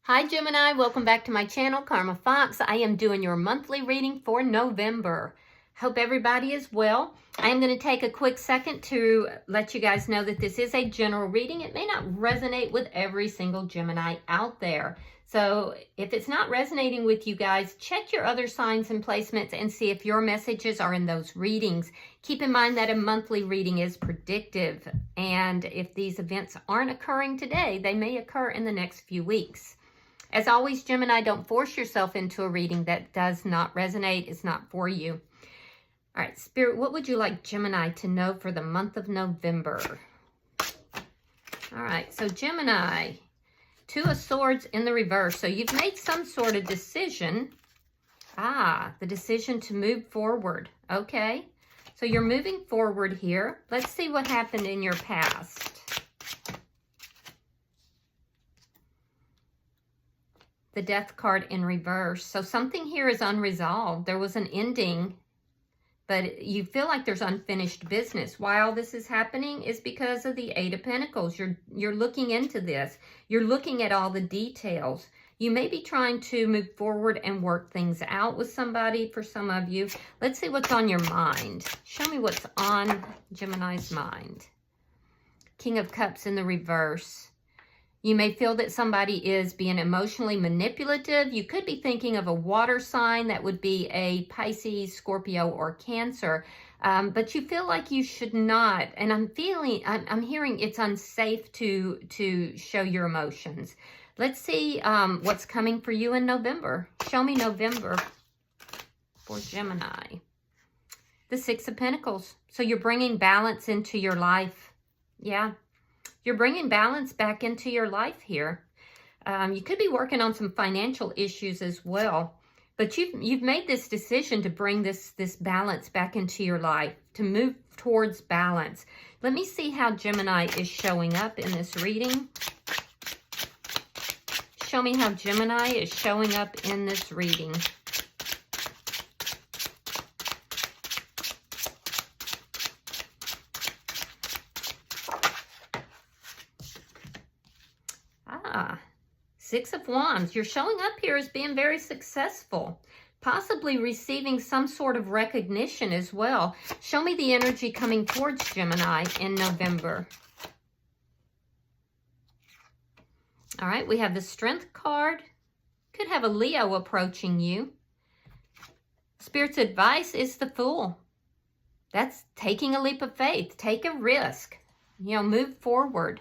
Hi Gemini, welcome back to my channel, Karma Fox. I am doing your monthly reading for November. Hope everybody is well. I am going to take a quick second to let you guys know that this is a general reading. It may not resonate with every single Gemini out there. So if it's not resonating with you guys, check your other signs and placements and see if your messages are in those readings. Keep in mind that a monthly reading is predictive, and if these events aren't occurring today, they may occur in the next few weeks. As always, Gemini, don't force yourself into a reading that does not resonate. It's not for you. All right, Spirit, what would you like Gemini to know for the month of November? All right, so Gemini, Two of Swords in the reverse. So you've made some sort of decision. The decision to move forward. Okay, so you're moving forward here. Let's see what happened in your past. The Death card in reverse. So something here is unresolved. There was an ending, but you feel like there's unfinished business. Why all this is happening is because of the Eight of Pentacles. You're looking into this. You're looking at all the details. You may be trying to move forward and work things out with somebody for some of you. Let's see what's on your mind. Show me what's on Gemini's mind. King of Cups in the reverse. You may feel that somebody is being emotionally manipulative. You could be thinking of a water sign. That would be a Pisces, Scorpio, or Cancer. But you feel like you should not. And I'm hearing it's unsafe to show your emotions. Let's see what's coming for you in November. Show me November for Gemini. The Six of Pentacles. So you're bringing balance into your life. Yeah. You're bringing balance back into your life here. You could be working on some financial issues as well. But you've made this decision to bring this balance back into your life, to move towards balance. Let me see how Gemini is showing up in this reading. Show me how Gemini is showing up in this reading. Six of Wands. You're showing up here as being very successful, possibly receiving some sort of recognition as well. Show me the energy coming towards Gemini in November. All right, we have the Strength card. Could have a Leo approaching you. Spirit's advice is the Fool. That's taking a leap of faith. Take a risk. Move forward.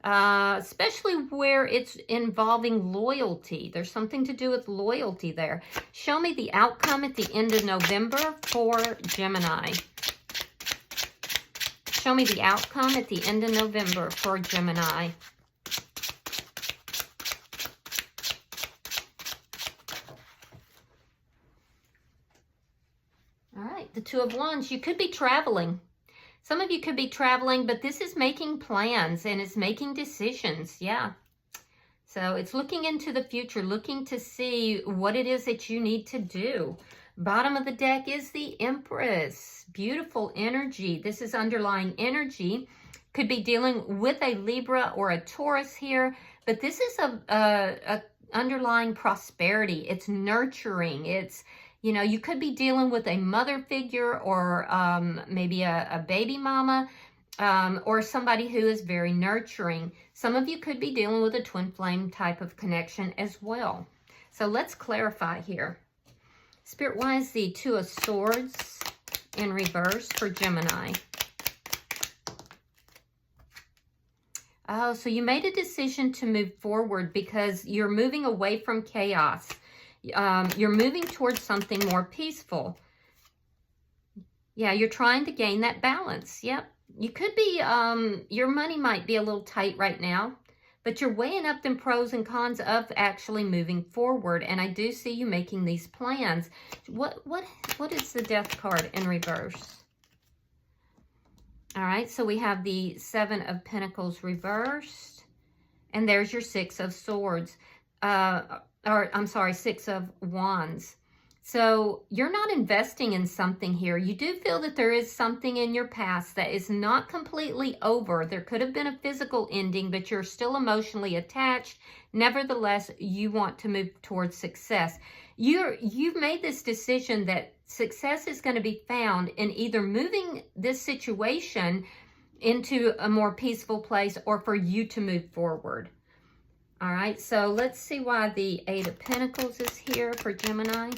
Especially where it's involving loyalty. There's something to do with loyalty there. Show me the outcome at the end of November for Gemini. Show me the outcome at the end of November for Gemini. All right, the Two of Wands. You could be traveling. Some of you could be traveling, but this is making plans and it's making decisions. Yeah. So it's looking into the future, looking to see what it is that you need to do. Bottom of the deck is the Empress. Beautiful energy. This is underlying energy. Could be dealing with a Libra or a Taurus here, but this is a underlying prosperity. It's nurturing. It's you could be dealing with a mother figure or maybe a baby mama or somebody who is very nurturing. Some of you could be dealing with a twin flame type of connection as well. So let's clarify here. Spirit, why is the Two of Swords in reverse for Gemini? Oh, so you made a decision to move forward because you're moving away from chaos. You're moving towards something more peaceful. Yeah, you're trying to gain that balance. Yep. You could be, your money might be a little tight right now, but you're weighing up the pros and cons of actually moving forward. And I do see you making these plans. What is the Death card in reverse? All right, so we have the Seven of Pentacles reversed, and there's your Six of Swords. Six of Wands. So you're not investing in something here. You do feel that there is something in your past that is not completely over. There could have been a physical ending, but you're still emotionally attached. Nevertheless, you want to move towards success. You've made this decision that success is going to be found in either moving this situation into a more peaceful place or for you to move forward. All right, so let's see why the Eight of Pentacles is here for Gemini.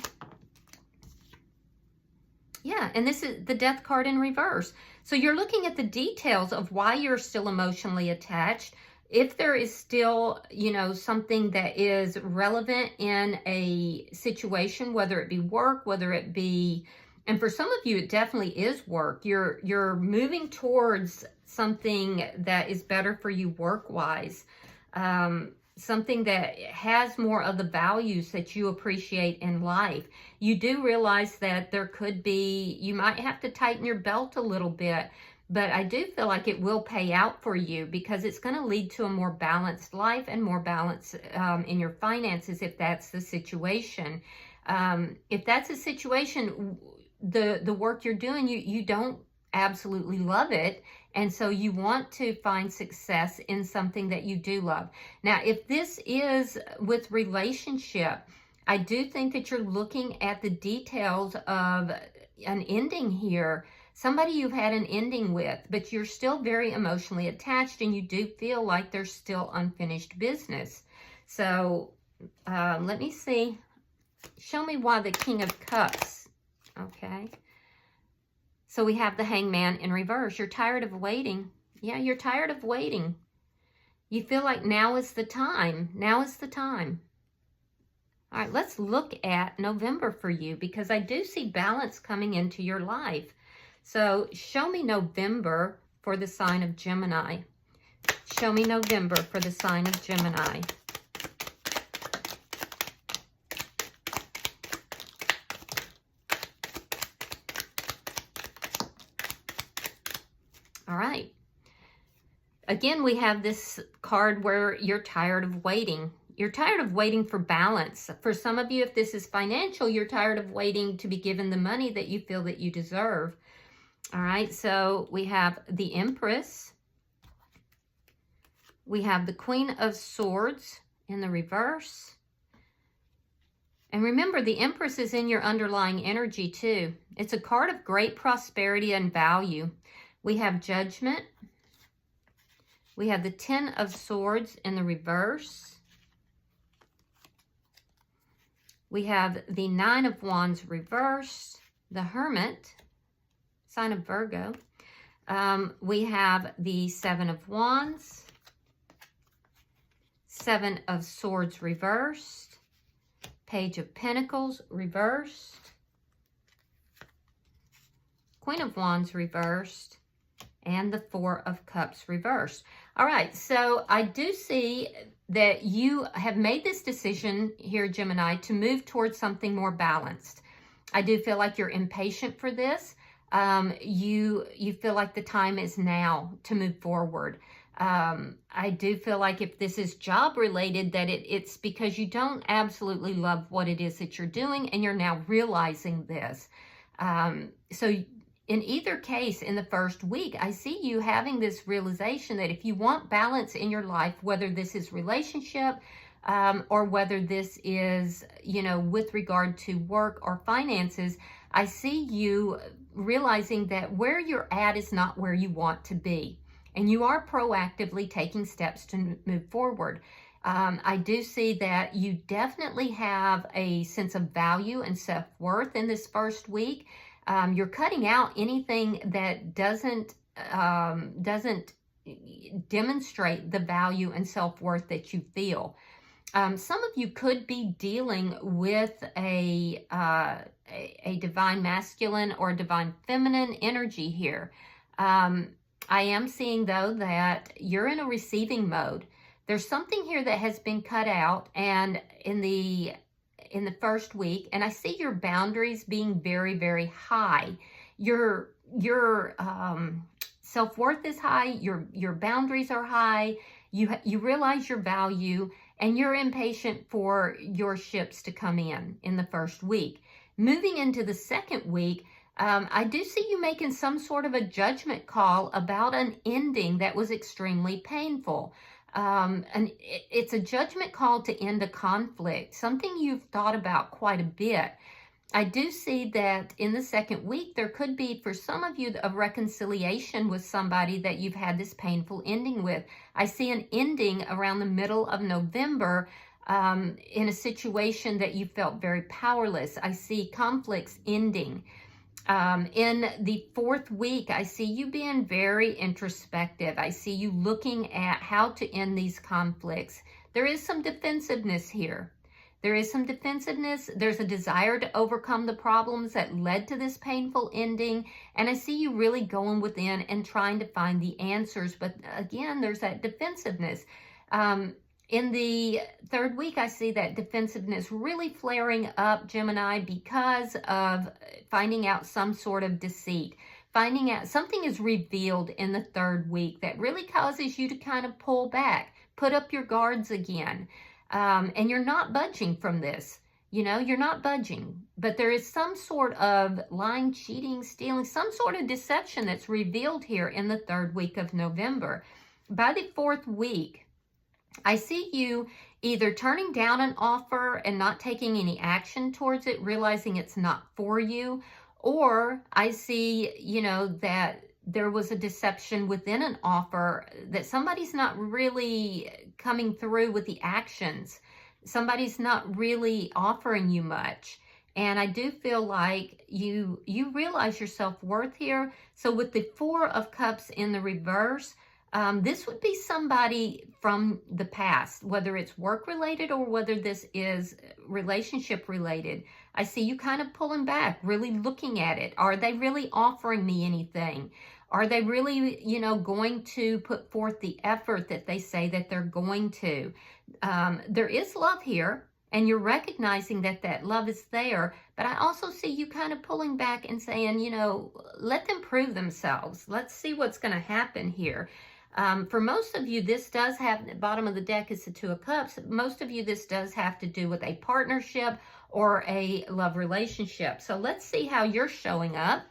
Yeah, and this is the Death card in reverse. So you're looking at the details of why you're still emotionally attached. If there is still, you know, something that is relevant in a situation, whether it be work, whether it be, and for some of you, it definitely is work. You're moving towards something that is better for you work-wise. Something that has more of the values that you appreciate in life. You do realize that there could be, you might have to tighten your belt a little bit, but I do feel like it will pay out for you because it's going to lead to a more balanced life and more balance in your finances if that's the situation. If that's a situation, the work you're doing, you don't absolutely love it. And so you want to find success in something that you do love. Now, if this is with relationship, I do think that you're looking at the details of an ending here. Somebody you've had an ending with, but you're still very emotionally attached and you do feel like there's still unfinished business. So let me see. Show me why the King of Cups. Okay. So we have the Hangman in reverse. You're tired of waiting. Yeah, you're tired of waiting. You feel like now is the time. Now is the time. All right, let's look at November for you because I do see balance coming into your life. So show me November for the sign of Gemini. Show me November for the sign of Gemini. All right. Again, we have this card where you're tired of waiting. You're tired of waiting for balance. For some of you, if this is financial, you're tired of waiting to be given the money that you feel that you deserve. All right. So we have the Empress. We have the Queen of Swords in the reverse. And remember, the Empress is in your underlying energy too. It's a card of great prosperity and value. We have Judgment. We have the Ten of Swords in the reverse. We have the Nine of Wands reversed. The Hermit, sign of Virgo. We have the Seven of Wands. Seven of Swords reversed. Page of Pentacles reversed. Queen of Wands reversed. And the Four of Cups reversed. All right, so I do see that you have made this decision here, Gemini, to move towards something more balanced. I do feel like you're impatient for this. You feel like the time is now to move forward. I do feel like if this is job related, that it's because you don't absolutely love what it is that you're doing, and you're now realizing this. So in either case, in the first week, I see you having this realization that if you want balance in your life, whether this is relationship or whether this is, you know, with regard to work or finances, I see you realizing that where you're at is not where you want to be. And you are proactively taking steps to move forward. I do see that you definitely have a sense of value and self-worth in this first week. You're cutting out anything that doesn't demonstrate the value and self-worth that you feel. Some of you could be dealing with a divine masculine or divine feminine energy here. I am seeing, though, that you're in a receiving mode. There's something here that has been cut out, and in the first week, and I see your boundaries being very, very high. Your self-worth is high. Your boundaries are high. You realize your value, and you're impatient for your ships to come in the first week. Moving into the second week, I do see you making some sort of a judgment call about an ending that was extremely painful. And it's a judgment call to end a conflict, something you've thought about quite a bit. I do see that in the second week, there could be, for some of you, a reconciliation with somebody that you've had this painful ending with. I see an ending around the middle of November in a situation that you felt very powerless. I see conflicts ending. In the fourth week, I see you being very introspective. I see you looking at how to end these conflicts. There is some defensiveness here. There is some defensiveness. There's a desire to overcome the problems that led to this painful ending. And I see you really going within and trying to find the answers. But again, there's that defensiveness. In the third week, I see that defensiveness really flaring up, Gemini, because of finding out some sort of deceit. Finding out something is revealed in the third week that really causes you to kind of pull back, put up your guards again. And you're not budging from this. You know, you're not budging. But there is some sort of lying, cheating, stealing, some sort of deception that's revealed here in the third week of November. By the fourth week, I see you either turning down an offer and not taking any action towards it, realizing it's not for you, or I see, you know, that there was a deception within an offer, that somebody's not really coming through with the actions. Somebody's not really offering you much. And I do feel like you realize your self-worth here. So with the Four of Cups in the reverse, this would be somebody from the past, whether it's work-related or whether this is relationship-related. I see you kind of pulling back, really looking at it. Are they really offering me anything? Are they really, you know, going to put forth the effort that they say that they're going to? There is love here, and you're recognizing that that love is there. But I also see you kind of pulling back and saying, you know, let them prove themselves. Let's see what's going to happen here. For most of you, this does have, the bottom of the deck is the Two of Cups. Most of you, this does have to do with a partnership or a love relationship. So let's see how you're showing up.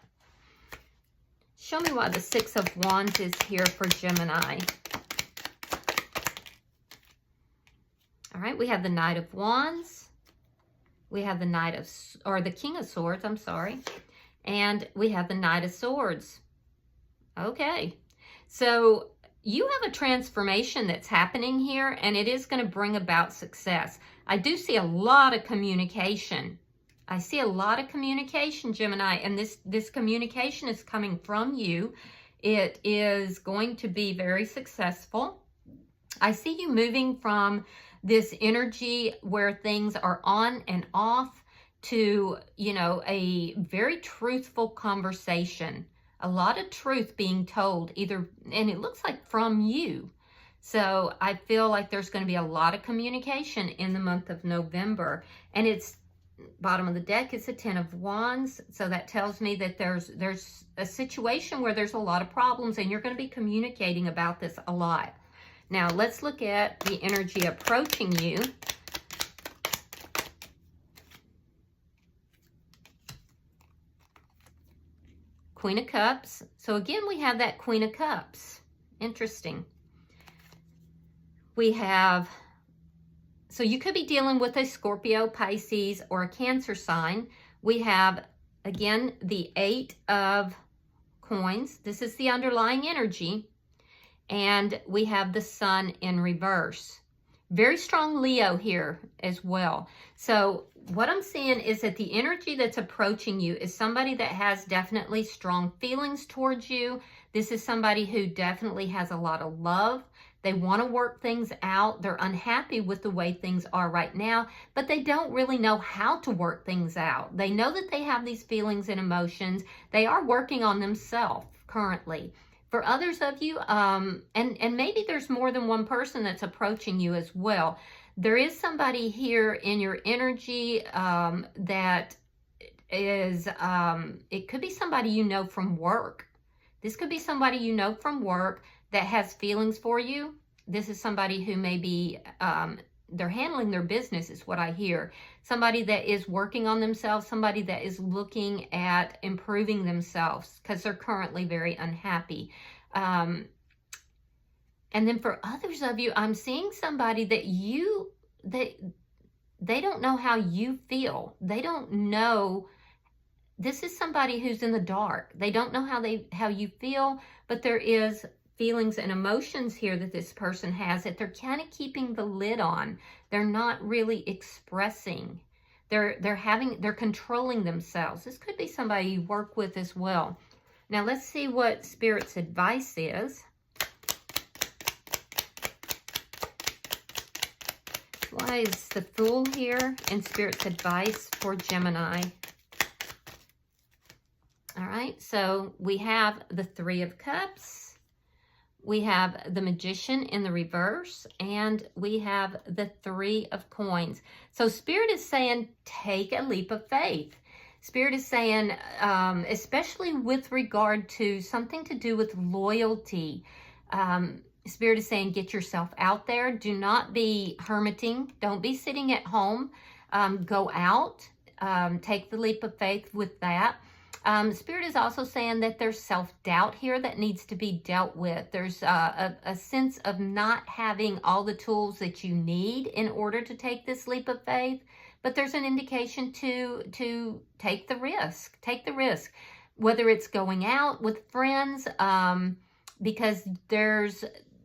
Show me why the Six of Wands is here for Gemini. All right, we have the Knight of Wands. We have the Knight of, or the King of Swords, I'm sorry. And we have the Knight of Swords. Okay, so you have a transformation that's happening here, and it is going to bring about success. I do see a lot of communication. I see a lot of communication, Gemini, and this communication is coming from you. It is going to be very successful. I see you moving from this energy where things are on and off to, you know, a very truthful conversation. A lot of truth being told, either, and it looks like from you. So I feel like there's going to be a lot of communication in the month of November. And it's, bottom of the deck is the Ten of Wands. So that tells me that there's a situation where there's a lot of problems, and you're going to be communicating about this a lot. Now let's look at the energy approaching you. Queen of Cups. So again, we have that Queen of Cups. Interesting. We have, so you could be dealing with a Scorpio, Pisces, or a Cancer sign. We have, again, the Eight of Coins. This is the underlying energy. And we have the Sun in reverse. Very strong Leo here as well. So what I'm seeing is that the energy that's approaching you is somebody that has definitely strong feelings towards you. This is somebody who definitely has a lot of love. They want to work things out. They're unhappy with the way things are right now, but they don't really know how to work things out. They know that they have these feelings and emotions. They are working on themselves currently. For others of you, and maybe there's more than one person that's approaching you as well. There is somebody here in your energy that is, it could be somebody you know from work. This could be somebody you know from work that has feelings for you. This is somebody who may be, they're handling their business is what I hear. Somebody that is working on themselves, somebody that is looking at improving themselves because they're currently very unhappy. And And then for others of you, I'm seeing somebody that they don't know how you feel. They don't know. This is somebody who's in the dark. They don't know how you feel, but there is feelings and emotions here that this person has that they're kind of keeping the lid on. They're not really expressing. They're controlling themselves. This could be somebody you work with as well. Now let's see what Spirit's advice is. Why is the Fool here in Spirit's advice for Gemini? All right, so we have the Three of Cups, we have the Magician in the reverse, and we have the Three of Coins. So Spirit is saying, take a leap of faith. Spirit is saying, especially with regard to something to do with loyalty, Spirit is saying, get yourself out there. Do not be hermiting. Don't be sitting at home. Go out. Take the leap of faith with that. Spirit is also saying that there's self-doubt here that needs to be dealt with. There's a sense of not having all the tools that you need in order to take this leap of faith. But there's an indication to take the risk. Take the risk. Whether it's going out with friends, because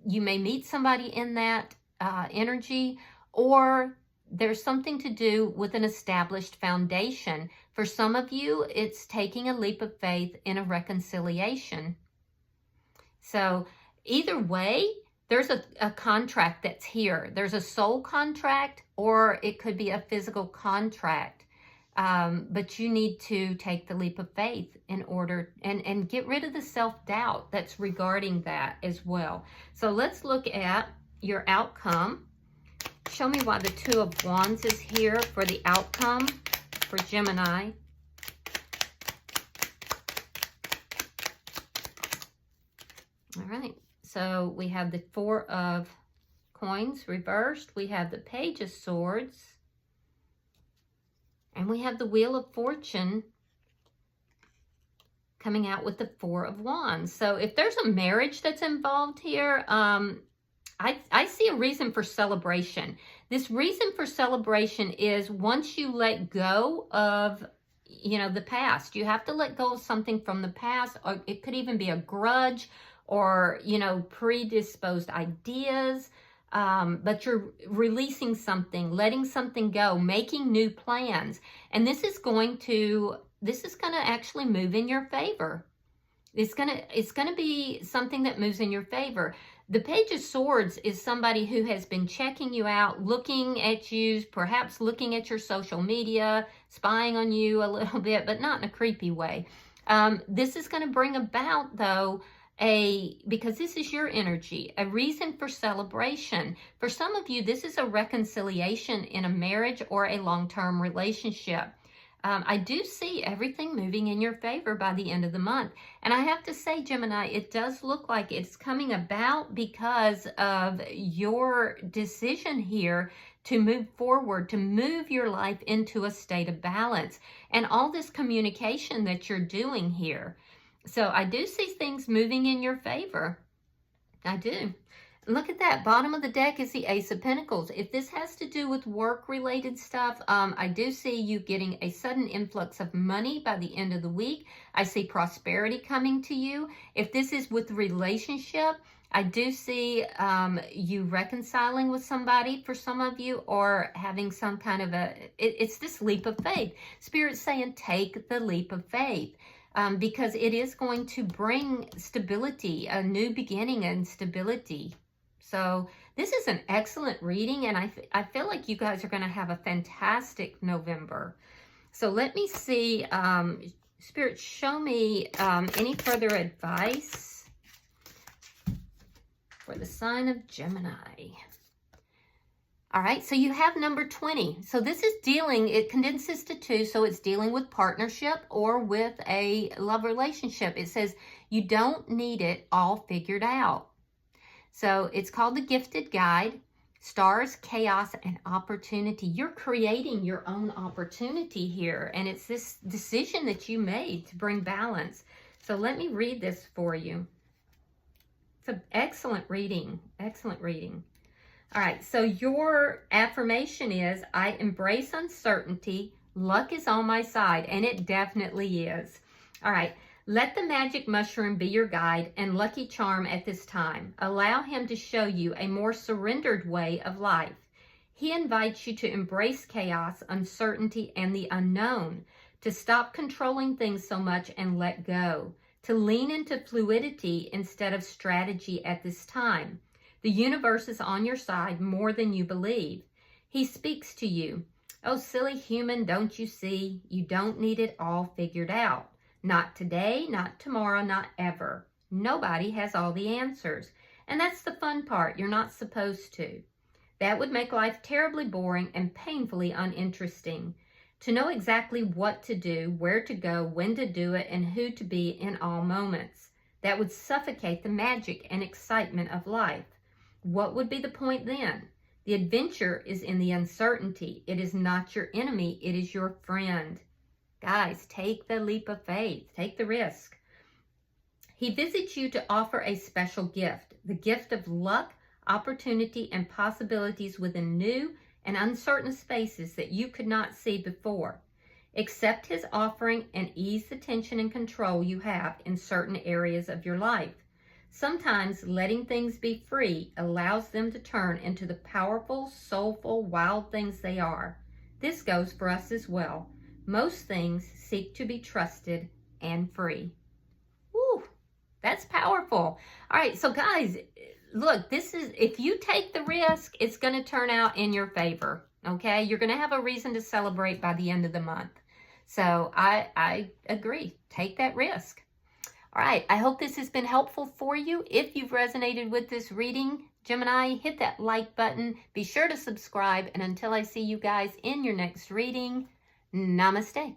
you may meet somebody in that energy, or there's something to do with an established foundation. For some of you, it's taking a leap of faith in a reconciliation. So either way, there's a contract that's here. There's a soul contract, or it could be a physical contract. But you need to take the leap of faith in order and get rid of the self-doubt that's regarding that as well. So let's look at your outcome. Show me why the Two of Wands is here for the outcome for Gemini. All right, so we have the Four of Coins reversed. We have the Page of Swords. And we have the Wheel of Fortune coming out with the Four of Wands. So if there's a marriage that's involved here, I see a reason for celebration. This reason for celebration is once you let go of, the past. You have to let go of something from the past. Or it could even be a grudge or, predisposed ideas. But you're releasing something, letting something go, making new plans. And this is going to actually move in your favor. It's going to be something that moves in your favor. The Page of Swords is somebody who has been checking you out, looking at you, perhaps looking at your social media, spying on you a little bit, but not in a creepy way. This is going to bring about, though, because this is your energy, a reason for celebration. For some of you, this is a reconciliation in a marriage or a long-term relationship. I do see everything moving in your favor by the end of the month. And I have to say, Gemini, it does look like it's coming about because of your decision here to move forward, to move your life into a state of balance. And all this communication that you're doing here. So I do see things moving in your favor. I do. Look at that. Bottom of the deck is the Ace of Pentacles. If this has to do with work-related stuff, I do see you getting a sudden influx of money by the end of the week. I see prosperity coming to you. If this is with relationship, I do see you reconciling with somebody for some of you, or having some kind of it's this leap of faith. Spirit's saying take the leap of faith. Because it is going to bring stability, a new beginning and stability. So this is an excellent reading, and I feel like you guys are going to have a fantastic November. So let me see, Spirit, show me any further advice for the sign of Gemini. All right, so you have number 20. So this is it condenses to 2, so it's dealing with partnership or with a love relationship. It says you don't need it all figured out. So it's called the Gifted Guide, Stars, Chaos, and Opportunity. You're creating your own opportunity here, and it's this decision that you made to bring balance. So let me read this for you. It's an excellent reading. Excellent reading. All right, so your affirmation is, I embrace uncertainty. Luck is on my side, and it definitely is. All right, let the magic mushroom be your guide and lucky charm at this time. Allow him to show you a more surrendered way of life. He invites you to embrace chaos, uncertainty, and the unknown, to stop controlling things so much and let go, to lean into fluidity instead of strategy at this time. The universe is on your side more than you believe. He speaks to you. Oh, silly human, don't you see? You don't need it all figured out. Not today, not tomorrow, not ever. Nobody has all the answers. And that's the fun part. You're not supposed to. That would make life terribly boring and painfully uninteresting. To know exactly what to do, where to go, when to do it, and who to be in all moments. That would suffocate the magic and excitement of life. What would be the point then? The adventure is in the uncertainty. It is not your enemy. It is your friend. Guys, take the leap of faith. Take the risk. He visits you to offer a special gift. The gift of luck, opportunity, and possibilities within new and uncertain spaces that you could not see before. Accept his offering and ease the tension and control you have in certain areas of your life. Sometimes letting things be free allows them to turn into the powerful, soulful, wild things they are. This goes for us as well. Most things seek to be trusted and free. Woo, that's powerful. All right, so guys, look, this is, if you take the risk, it's going to turn out in your favor, okay? You're going to have a reason to celebrate by the end of the month. So I agree. Take that risk. All right, I hope this has been helpful for you. If you've resonated with this reading, Gemini, hit that like button. Be sure to subscribe. And until I see you guys in your next reading, namaste.